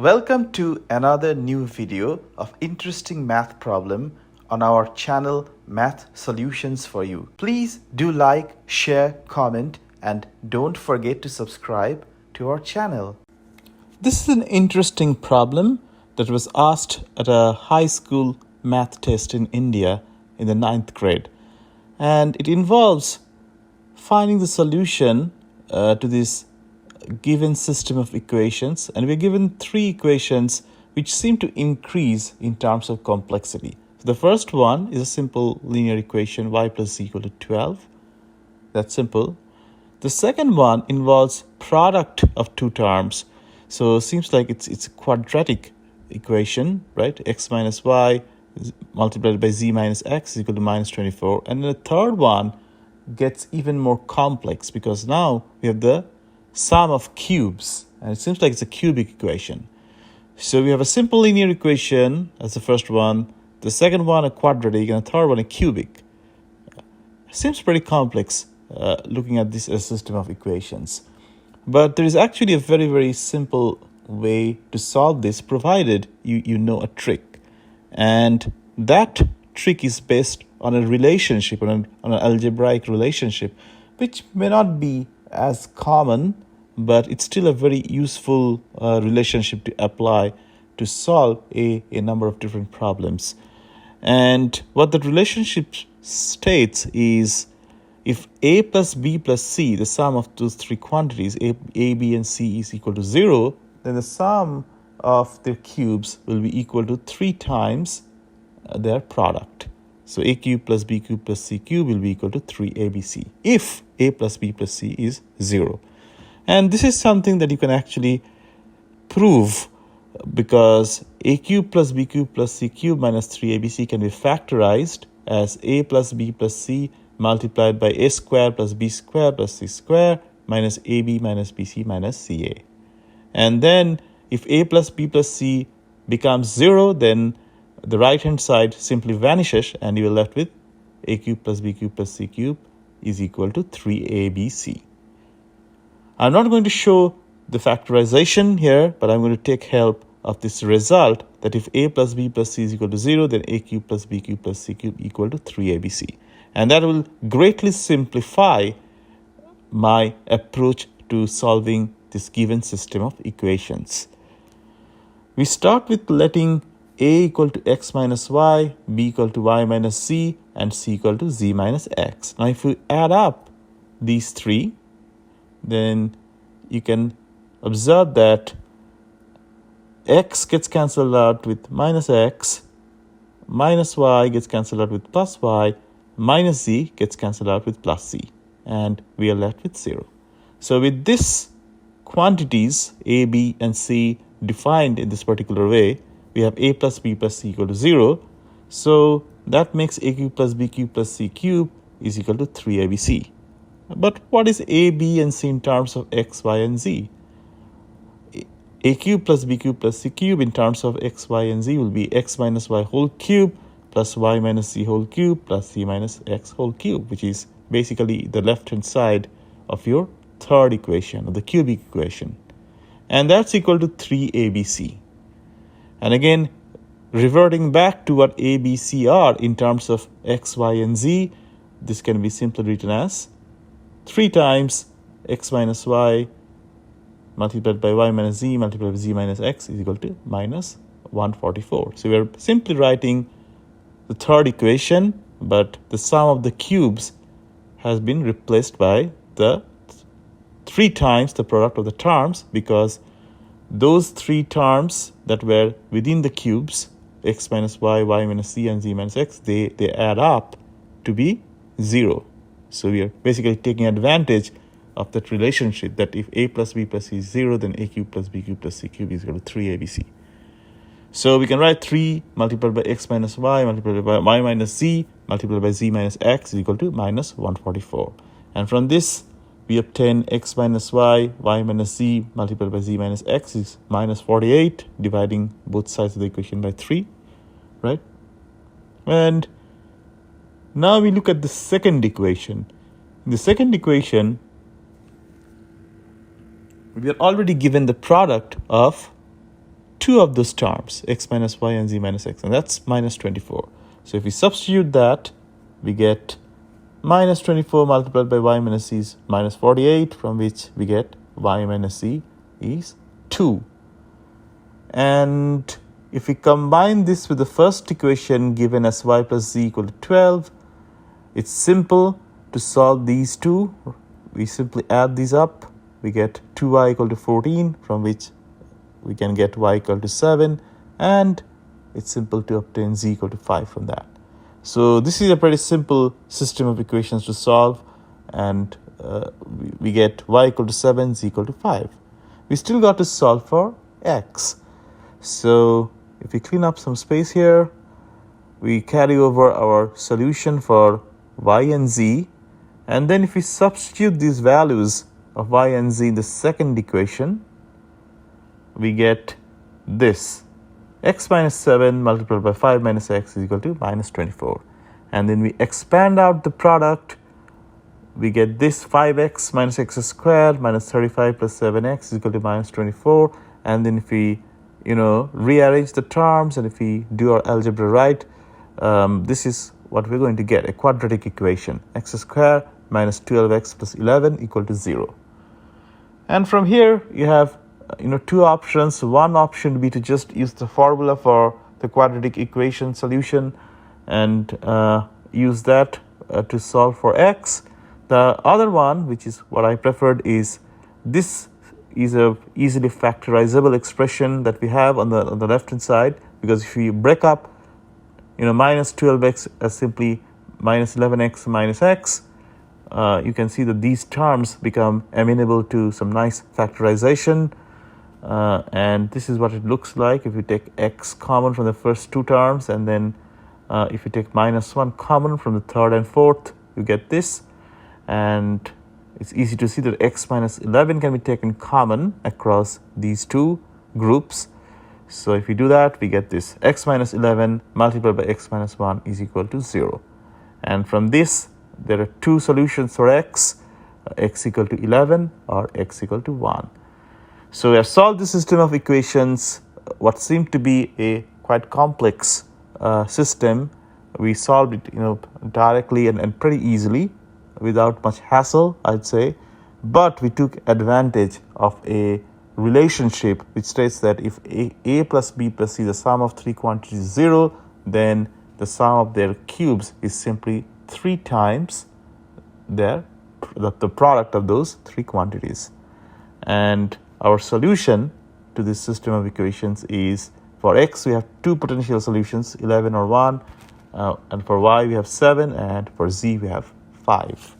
Welcome to another new video of interesting math problem on our channel Math Solutions for You. Please do like, share, comment, and don't forget to subscribe to our channel. This is an interesting problem that was asked at a high school math test in India in the 9th grade. And it involves finding the solution to this given system of equations, and we're given three equations which seem to increase in terms of complexity. So the first one is a simple linear equation, y plus z equal to 12. That's simple. The second one involves product of two terms. So it seems like it's a quadratic equation, right? X minus y multiplied by z minus x is equal to minus 24. And the third one gets even more complex because now we have the sum of cubes, and it seems like it's a cubic equation. So we have a simple linear equation as the first one, the second one a quadratic, and the third one a cubic. Seems pretty complex looking at this as a system of equations. But there is actually a very, very simple way to solve this, provided you know a trick. And that trick is based on a relationship, on an algebraic relationship, which may not be as common, but it's still a very useful relationship to apply to solve a number of different problems. And what the relationship states is, if a plus b plus c, the sum of those three quantities, a, b, and c is equal to 0, then the sum of their cubes will be equal to 3 times their product. So a cube plus b cube plus c cube will be equal to 3abc if a plus b plus c is 0. And this is something that you can actually prove because a cube plus b cube plus c cube minus 3abc can be factorized as a plus b plus c multiplied by a square plus b square plus c square minus ab minus bc minus ca. And then if a plus b plus c becomes 0, then the right hand side simply vanishes and you are left with a cube plus b cube plus c cube is equal to 3abc. I'm not going to show the factorization here, but I'm going to take help of this result that if a plus b plus c is equal to 0, then a cube plus b cube plus c cube equal to 3abc. And that will greatly simplify my approach to solving this given system of equations. We start with letting a equal to x minus y, b equal to y minus z, and c equal to z minus x. Now if we add up these three, then you can observe that x gets cancelled out with minus x, minus y gets cancelled out with plus y, minus z gets cancelled out with plus z, and we are left with 0. So with this quantities a, b, and c defined in this particular way, we have a plus b plus c equal to 0. So that makes a cube plus b cube plus c cube is equal to 3abc. But what is a, b, and c in terms of x, y, and z? A cube plus b cube plus c cube in terms of x, y, and z will be x minus y whole cube plus y minus z whole cube plus z minus x whole cube, which is basically the left-hand side of your third equation, or the cubic equation. And that's equal to 3abc. And again, reverting back to what a, b, c are in terms of x, y, and z, this can be simply written as 3 times x minus y multiplied by y minus z multiplied by z minus x is equal to minus 144. So we are simply writing the third equation, but the sum of the cubes has been replaced by the 3 times the product of the terms, because those 3 terms that were within the cubes, x minus y, y minus z, and z minus x, they add up to be 0. So we are basically taking advantage of that relationship that if a plus b plus c is 0, then a cube plus b cube plus c cube is equal to 3abc. So we can write 3 multiplied by x minus y multiplied by y minus z multiplied by z minus x is equal to minus 144. And from this, we obtain x minus y, y minus z multiplied by z minus x is minus 48, dividing both sides of the equation by 3, right? And now we look at the second equation. In the second equation, we are already given the product of two of those terms, x minus y and z minus x, and that's minus 24. So if we substitute that, we get minus 24 multiplied by y minus z is minus 48, from which we get y minus z is 2. And if we combine this with the first equation given as y plus z equal to 12, it's simple to solve these two. We simply add these up. We get 2y equal to 14, from which we can get y equal to 7. And it's simple to obtain z equal to 5 from that. So this is a pretty simple system of equations to solve. And we get y equal to 7, z equal to 5. We still got to solve for x. So if we clean up some space here, we carry over our solution for y and z. And then if we substitute these values of y and z in the second equation, we get this. X minus 7 multiplied by 5 minus x is equal to minus 24. And then we expand out the product. We get this 5x minus x squared minus 35 plus 7x is equal to minus 24. And then if we rearrange the terms, and if we do our algebra right, this is what we're going to get, a quadratic equation. X squared minus 12x plus 11 equal to 0. And from here, you have two options. One option would be to just use the formula for the quadratic equation solution and use that to solve for x. The other one, which is what I preferred, is this is a easily factorizable expression that we have on the left hand side, because if you break up minus 12x as simply minus 11x minus x, you can see that these terms become amenable to some nice factorization. And this is what it looks like if you take x common from the first two terms, and then if you take minus 1 common from the third and fourth, you get this. And it's easy to see that x minus 11 can be taken common across these two groups. So if we do that, we get this x minus 11 multiplied by x minus 1 is equal to 0. And from this, there are two solutions for x equal to 11 or x equal to 1. So we have solved the system of equations, what seemed to be a quite complex system. We solved it directly and pretty easily, without much hassle, I'd say. But we took advantage of a relationship which states that if a plus b plus c, the sum of three quantities, is 0, then the sum of their cubes is simply 3 times the product of those three quantities. And our solution to this system of equations is, for x we have two potential solutions, 11 or 1, and for y we have 7, and for z we have 5.